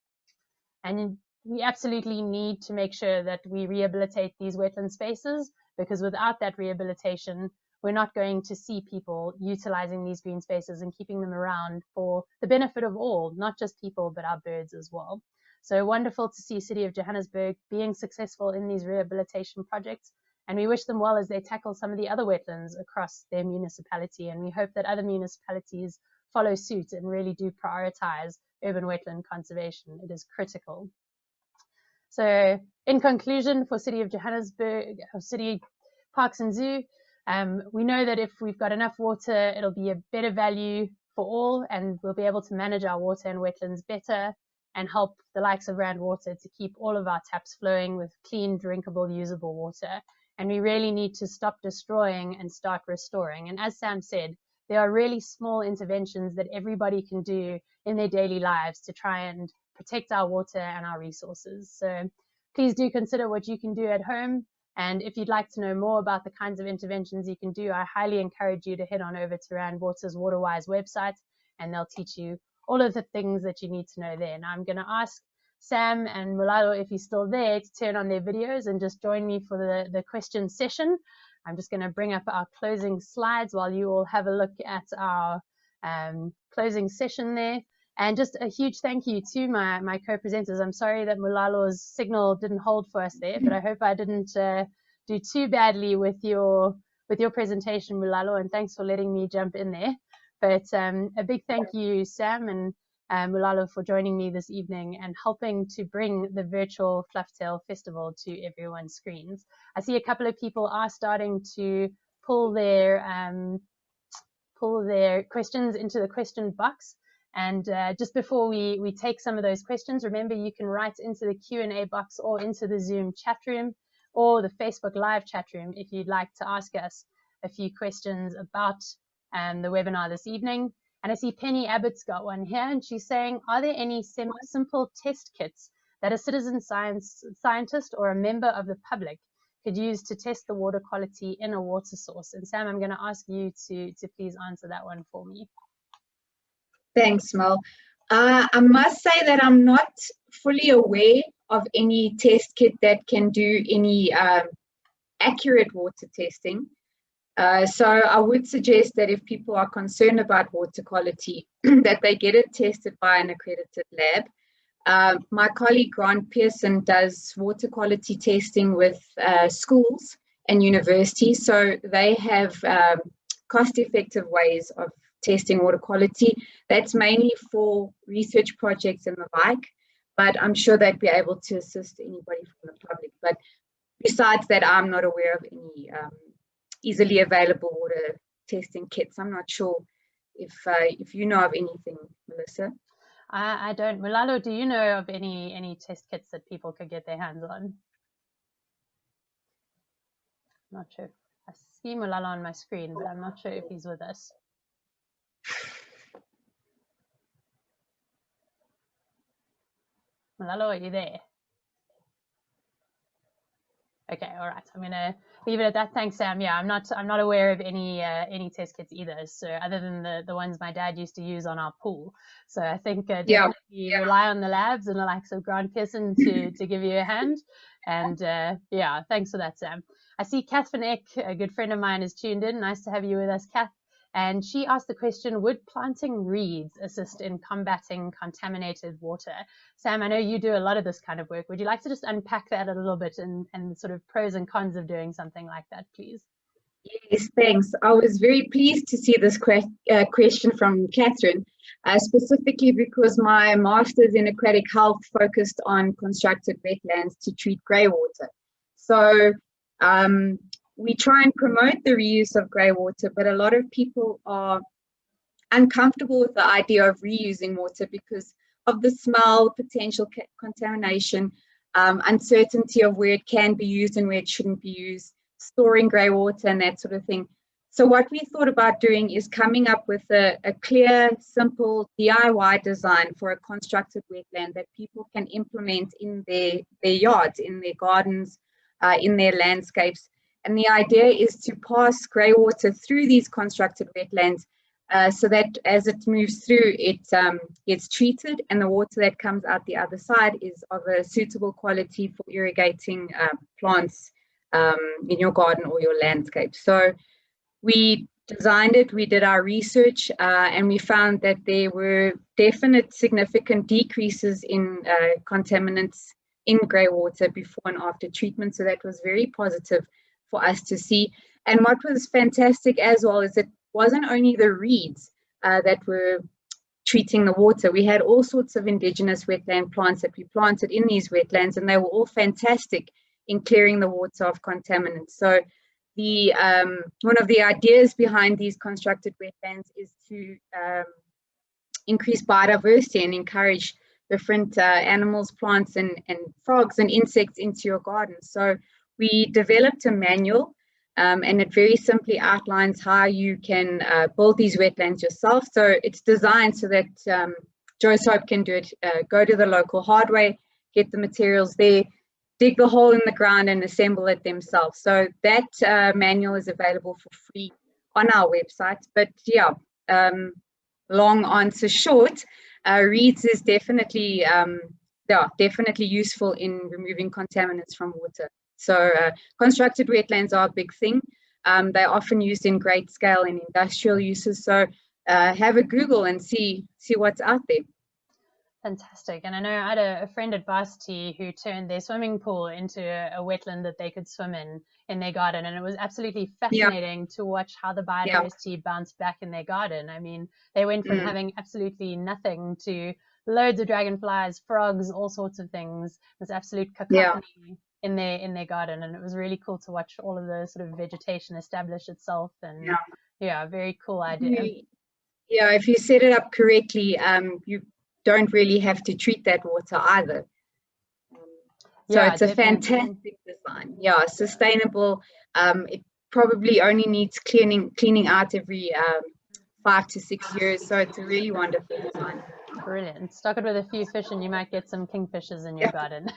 And we absolutely need to make sure that we rehabilitate these wetland spaces, because without that rehabilitation, we're not going to see people utilizing these green spaces and keeping them around for the benefit of all, not just people, but our birds as well. So wonderful to see City of Johannesburg being successful in these rehabilitation projects, and we wish them well as they tackle some of the other wetlands across their municipality, and we hope that other municipalities follow suit and really do prioritize urban wetland conservation. It is critical. So in conclusion, for City of Johannesburg, City Parks and Zoo, we know that if we've got enough water, it'll be a better value for all, and we'll be able to manage our water and wetlands better and help the likes of Rand Water to keep all of our taps flowing with clean, drinkable, usable water. And we really need to stop destroying and start restoring. And as Sam said, there are really small interventions that everybody can do in their daily lives to try and protect our water and our resources. So please do consider what you can do at home. And if you'd like to know more about the kinds of interventions you can do, I highly encourage you to head on over to Rand Water's WaterWise website, and they'll teach you all of the things that you need to know there. Now I'm going to ask Sam and Mulalo, if he's still there, to turn on their videos and just join me for the question session. I'm just going to bring up our closing slides while you all have a look at our closing session there. And just a huge thank you to my co-presenters. I'm sorry that Mulalo's signal didn't hold for us there, but I hope I didn't do too badly with your presentation, Mulalo, and thanks for letting me jump in there. But a big thank you, Sam and Mulalo, for joining me this evening and helping to bring the virtual Flufftail Festival to everyone's screens. I see a couple of people are starting to pull their questions into the question box. And just before we take some of those questions, remember you can write into the Q&A box or into the Zoom chat room or the Facebook Live chat room if you'd like to ask us a few questions about the webinar this evening. And I see Penny Abbott's got one here, and she's saying, are there any simple test kits that a citizen scientist or a member of the public could use to test the water quality in a water source? And Sam, I'm going to ask you to please answer that one for me. Thanks, Mel. I must say that I'm not fully aware of any test kit that can do any accurate water testing. So I would suggest that if people are concerned about water quality, that they get it tested by an accredited lab. My colleague Grant Pearson does water quality testing with schools and universities, so they have cost-effective ways of testing water quality. That's mainly for research projects and the like, but I'm sure they'd be able to assist anybody from the public. But besides that, I'm not aware of any easily available water testing kits. I'm not sure if you know of anything, Melissa. I don't. Mulalo, do you know of any test kits that people could get their hands on? Not sure. I see Mulalo on my screen, but I'm not sure if he's with us. Mulalo, are you there? Okay, all right. I'm gonna leave it at that. Thanks, Sam. Yeah, I'm not aware of any test kits either. So other than the ones my dad used to use on our pool. So I think definitely rely on the labs and the likes of Grant Pearson to give you a hand. And yeah, thanks for that, Sam. I see Catherine Eck, a good friend of mine, is tuned in. Nice to have you with us, Kath. And she asked the question, would planting reeds assist in combating contaminated water? Sam, I know you do a lot of this kind of work. Would you like to just unpack that a little bit and sort of pros and cons of doing something like that, please? Yes, thanks. I was very pleased to see this question from Catherine, specifically because my master's in aquatic health focused on constructed wetlands to treat grey water. So we try and promote the reuse of grey water, but a lot of people are uncomfortable with the idea of reusing water because of the smell, potential contamination, uncertainty of where it can be used and where it shouldn't be used, storing grey water and that sort of thing. So what we thought about doing is coming up with a clear, simple DIY design for a constructed wetland that people can implement in their yards, in their gardens, in their landscapes. And the idea is to pass grey water through these constructed wetlands so that as it moves through, it gets treated, and the water that comes out the other side is of a suitable quality for irrigating plants in your garden or your landscape. So we designed it, we did our research, and we found that there were definite significant decreases in contaminants in grey water before and after treatment. So that was very positive for us to see. And what was fantastic as well is it wasn't only the reeds that were treating the water. We had all sorts of indigenous wetland plants that we planted in these wetlands, and they were all fantastic in clearing the water of contaminants. So the one of the ideas behind these constructed wetlands is to increase biodiversity and encourage different animals, plants, and frogs and insects into your garden. So we developed a manual, and it very simply outlines how you can build these wetlands yourself. So it's designed so that Joe Soap can do it, go to the local hardware, get the materials there, dig the hole in the ground and assemble it themselves. So that manual is available for free on our website. But yeah, long answer short, reeds is definitely definitely useful in removing contaminants from water. So constructed wetlands are a big thing. They're often used in great scale in industrial uses. So have a Google and see what's out there. Fantastic. And I know I had a friend at varsity who turned their swimming pool into a wetland that they could swim in their garden. And it was absolutely fascinating to watch how the biodiversity bounced back in their garden. I mean, they went from having absolutely nothing to loads of dragonflies, frogs, all sorts of things. It was absolute cacophony in their garden. And it was really cool to watch all of the sort of vegetation establish itself. And very cool idea. Yeah, if you set it up correctly, you don't really have to treat that water either. So it's a fantastic design. Yeah, sustainable. It probably only needs cleaning out every 5 to 6 years. So it's a really wonderful design. Brilliant. Stock it with a few fish and you might get some kingfishers in your garden.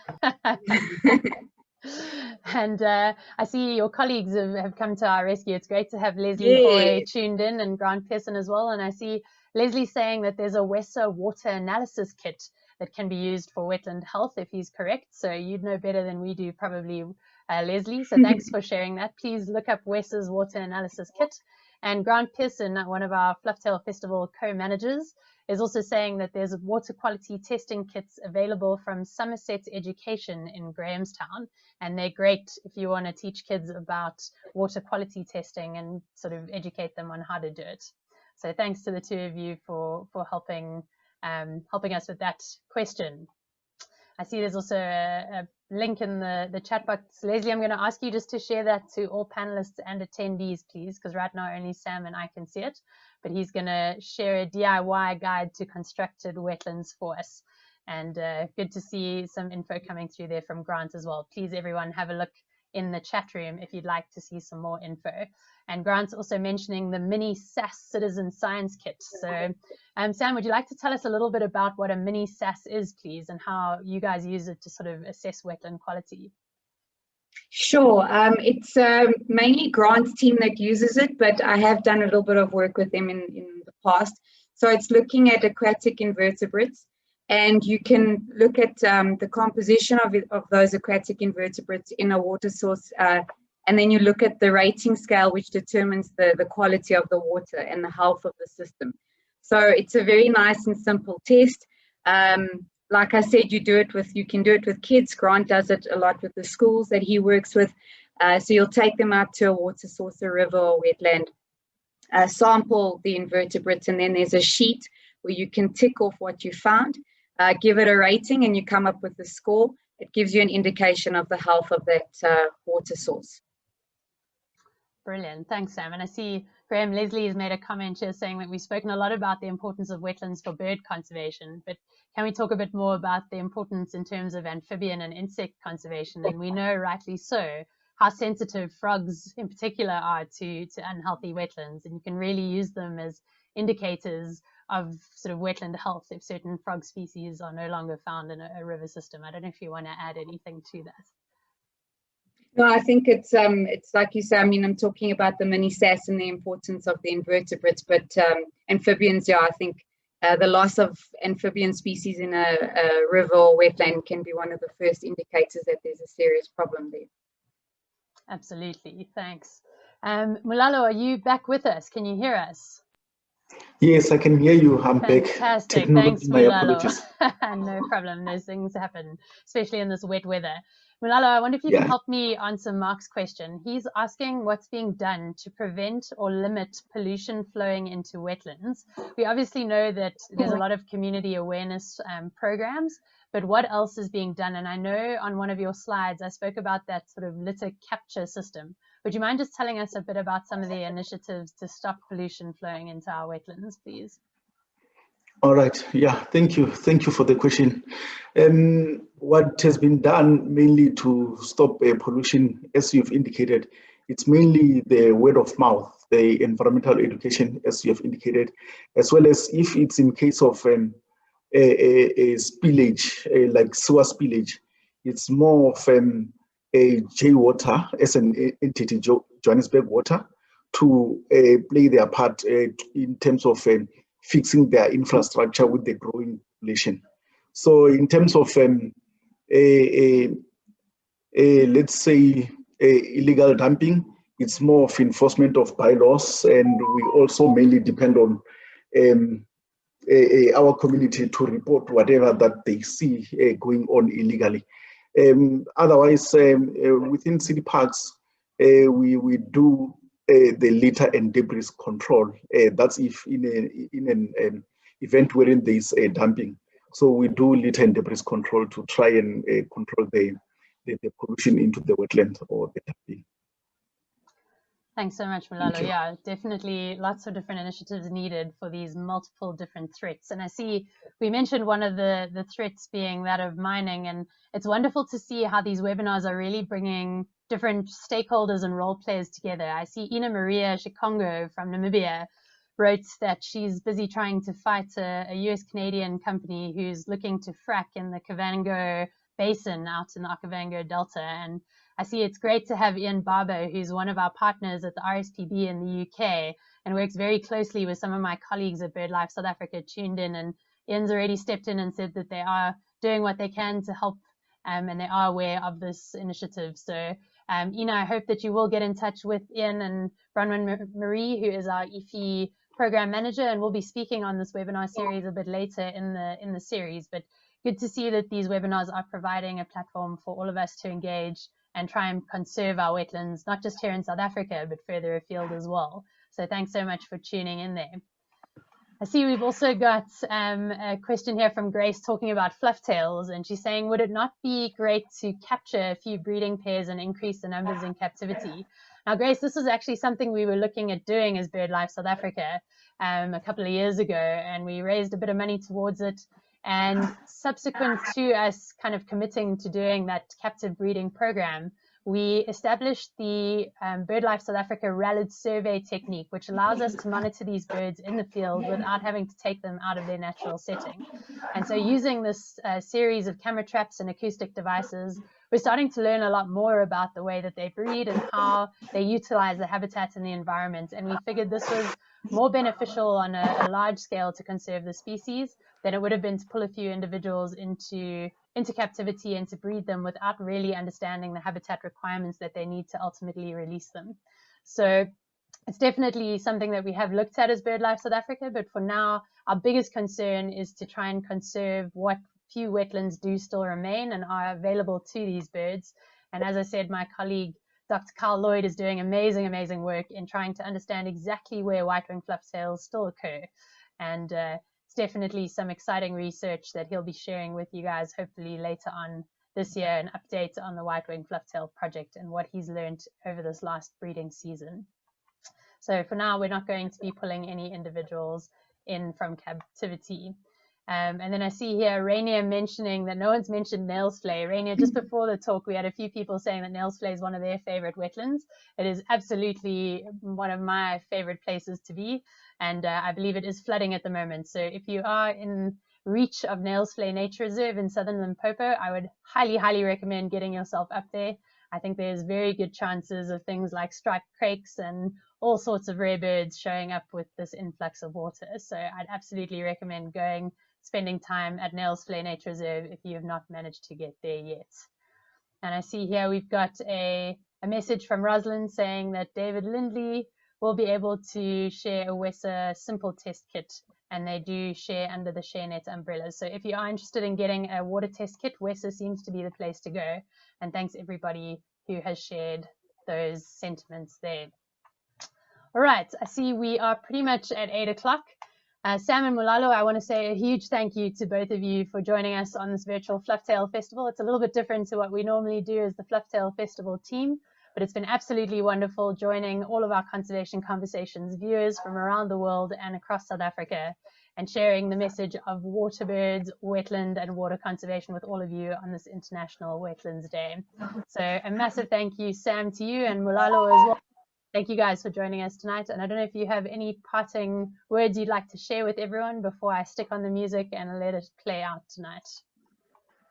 And I see your colleagues have come to our rescue. It's great to have Leslie Hoy tuned in and Grant Pearson as well. And I see Leslie saying that there's a WESA water analysis kit that can be used for wetland health, if he's correct. So you'd know better than we do, probably, Leslie. So thanks for sharing that. Please look up WESA's water analysis kit. And Grant Pearson, one of our Flufftail Festival co-managers, is also saying that there's water quality testing kits available from Somerset Education in Grahamstown. And they're great if you want to teach kids about water quality testing and sort of educate them on how to do it. So thanks to the two of you for helping us with that question. I see there's also a link in the chat box. Leslie, I'm going to ask you just to share that to all panelists and attendees, please, because right now only Sam and I can see it. But he's going to share a DIY guide to constructed wetlands for us. And good to see some info coming through there from Grant as well. Please, everyone, have a look in the chat room if you'd like to see some more info. And Grant's also mentioning the mini SAS citizen science kit. So Sam, would you like to tell us a little bit about what a mini SAS is, please, and how you guys use it to sort of assess wetland quality? Sure. It's mainly Grant's team that uses it, but I have done a little bit of work with them in the past. So it's looking at aquatic invertebrates, and you can look at the composition of those aquatic invertebrates in a water source, and then you look at the rating scale, which determines the quality of the water and the health of the system. So it's a very nice and simple test. Like I said, you can do it with kids. Grant does it a lot with the schools that he works with. So you'll take them out to a water source, a river or wetland, sample the invertebrates, and then there's a sheet where you can tick off what you found, give it a rating, and you come up with a score. It gives you an indication of the health of that water source. Brilliant. Thanks, Sam. And I see Graham Leslie has made a comment here saying that we've spoken a lot about the importance of wetlands for bird conservation, but can we talk a bit more about the importance in terms of amphibian and insect conservation? And we know, rightly so, how sensitive frogs in particular are to unhealthy wetlands, and you can really use them as indicators of sort of wetland health if certain frog species are no longer found in a river system. I don't know if you want to add anything to that. No, I think it's like you say. I mean, I'm talking about the mini sass and the importance of the invertebrates, but amphibians, yeah, I think the loss of amphibian species in a river or wetland can be one of the first indicators that there's a serious problem there. Absolutely, thanks. Mulalo, are you back with us? Can you hear us? Yes, I can hear you. I'm back. Fantastic. Thanks, Mulalo. No problem. Those things happen, especially in this wet weather. Mulalo, I wonder if you can help me answer Mark's question. He's asking what's being done to prevent or limit pollution flowing into wetlands. We obviously know that there's a lot of community awareness programs, but what else is being done? And I know on one of your slides, I spoke about that sort of litter capture system. Would you mind just telling us a bit about some of the initiatives to stop pollution flowing into our wetlands, please? All right. Yeah, thank you. Thank you for the question. What has been done mainly to stop pollution, as you've indicated, it's mainly the word of mouth, the environmental education, as you have indicated, as well as if it's in case of a spillage, like sewer spillage, it's more of a J Water as an entity, Johannesburg Water, to play their part in terms of fixing their infrastructure with the growing population. So in terms of let's say illegal dumping, it's more of enforcement of bylaws, and we also mainly depend on our community to report whatever that they see going on illegally. Otherwise, within city parks, we do the litter and debris control. That's if in an event wherein there is dumping. So we do litter and debris control to try and control the pollution into the wetland or the dumping. Thanks so much, Mulalo. Yeah, definitely lots of different initiatives needed for these multiple different threats. And I see we mentioned one of the threats being that of mining, and it's wonderful to see how these webinars are really bringing different stakeholders and role players together. I see Ina Maria Shikongo from Namibia wrote that she's busy trying to fight a US-Canadian company who's looking to frack in the Kavango Basin out in the Okavango Delta. And I see it's great to have Ian Barber, who's one of our partners at the RSPB in the UK and works very closely with some of my colleagues at BirdLife South Africa, tuned in. And Ian's already stepped in and said that they are doing what they can to help, and they are aware of this initiative. So Ina, I hope that you will get in touch with Ian and Bronwyn Marie, who is our IFI program manager, and we'll be speaking on this webinar series a bit later in the series. But good to see that these webinars are providing a platform for all of us to engage and try and conserve our wetlands, not just here in South Africa, but further afield as well. So thanks so much for tuning in there. I see we've also got a question here from Grace talking about flufftails, and she's saying, would it not be great to capture a few breeding pairs and increase the numbers in captivity? Now, Grace, this is actually something we were looking at doing as BirdLife South Africa a couple of years ago, and we raised a bit of money towards it. And subsequent to us kind of committing to doing that captive breeding program, we established the BirdLife South Africa rallied survey technique, which allows us to monitor these birds in the field without having to take them out of their natural setting. And so using this series of camera traps and acoustic devices, we're starting to learn a lot more about the way that they breed and how they utilize the habitat and the environment. And we figured this was more beneficial on a large scale to conserve the species than it would have been to pull a few individuals into captivity and to breed them without really understanding the habitat requirements that they need to ultimately release them. So it's definitely something that we have looked at as BirdLife South Africa, but for now, our biggest concern is to try and conserve what few wetlands do still remain and are available to these birds. And as I said, my colleague, Dr. Carl Lloyd, is doing amazing, amazing work in trying to understand exactly where white-winged flufftails still occur. And it's definitely some exciting research that he'll be sharing with you guys hopefully later on this year an update on the white-winged flufftail project and what he's learned over this last breeding season. So for now, we're not going to be pulling any individuals in from captivity. And then I see here Rainier mentioning that no one's mentioned Nailsflay. Rainier, just before the talk, we had a few people saying that Nailsflay is one of their favorite wetlands. It is absolutely one of my favorite places to be. And I believe it is flooding at the moment. So if you are in reach of Nailsflay Nature Reserve in southern Limpopo, I would highly, highly recommend getting yourself up there. I think there's very good chances of things like striped crakes and all sorts of rare birds showing up with this influx of water. So I'd absolutely recommend going, spending time at Nailsflay Nature Reserve if you have not managed to get there yet. And I see here we've got a message from Rosalind saying that David Lindley will be able to share a WESA simple test kit, and they do share under the ShareNet umbrella. So if you are interested in getting a water test kit, WESA seems to be the place to go. And thanks everybody who has shared those sentiments there. All right, I see we are pretty much at 8 o'clock. Sam and Mulalo, I want to say a huge thank you to both of you for joining us on this virtual Flufftail Festival. It's a little bit different to what we normally do as the Flufftail Festival team, but it's been absolutely wonderful joining all of our Conservation Conversations viewers from around the world and across South Africa and sharing the message of water birds, wetland and water conservation with all of you on this International Wetlands Day. So a massive thank you, Sam, to you, and Mulalo as well. Thank you guys for joining us tonight. And I don't know if you have any parting words you'd like to share with everyone before I stick on the music and let it play out tonight.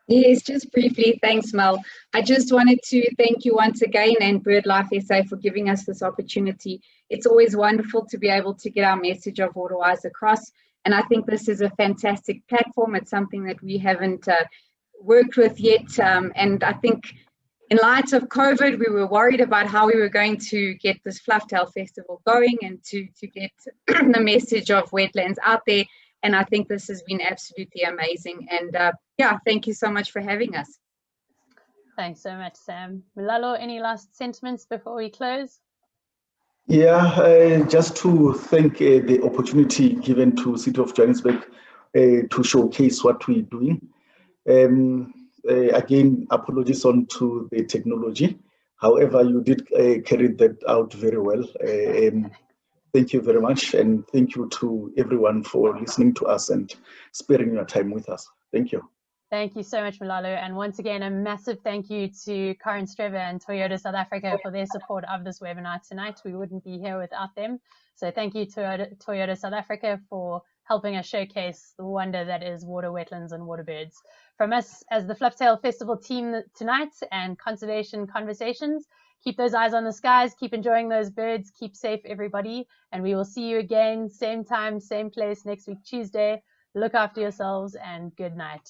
Yes, just briefly, thanks, Mel. I just wanted to thank you once again and BirdLife SA for giving us this opportunity. It's always wonderful to be able to get our message of waterwise across. And I think this is a fantastic platform. It's something that we haven't worked with yet. And I think in light of COVID, we were worried about how we were going to get this Flufftail Festival going and to get the message of wetlands out there. And I think this has been absolutely amazing. And yeah, thank you so much for having us. Thanks so much, Sam. Mulalo, any last sentiments before we close? Yeah, just to thank the opportunity given to City of Johannesburg to showcase what we're doing. Again, apologies on to the technology. However, you did carry that out very well. Thank you very much, and thank you to everyone for listening to us and sparing your time with us. Thank you. Thank you so much, Mulalo. And once again, a massive thank you to Karen Strever and Toyota South Africa for their support of this webinar tonight. We wouldn't be here without them. So thank you to Toyota South Africa for helping us showcase the wonder that is water, wetlands, and water birds. From us as the Flufftail Festival team tonight and Conservation Conversations, keep those eyes on the skies, keep enjoying those birds, keep safe, everybody. And we will see you again, same time, same place next week, Tuesday. Look after yourselves and good night.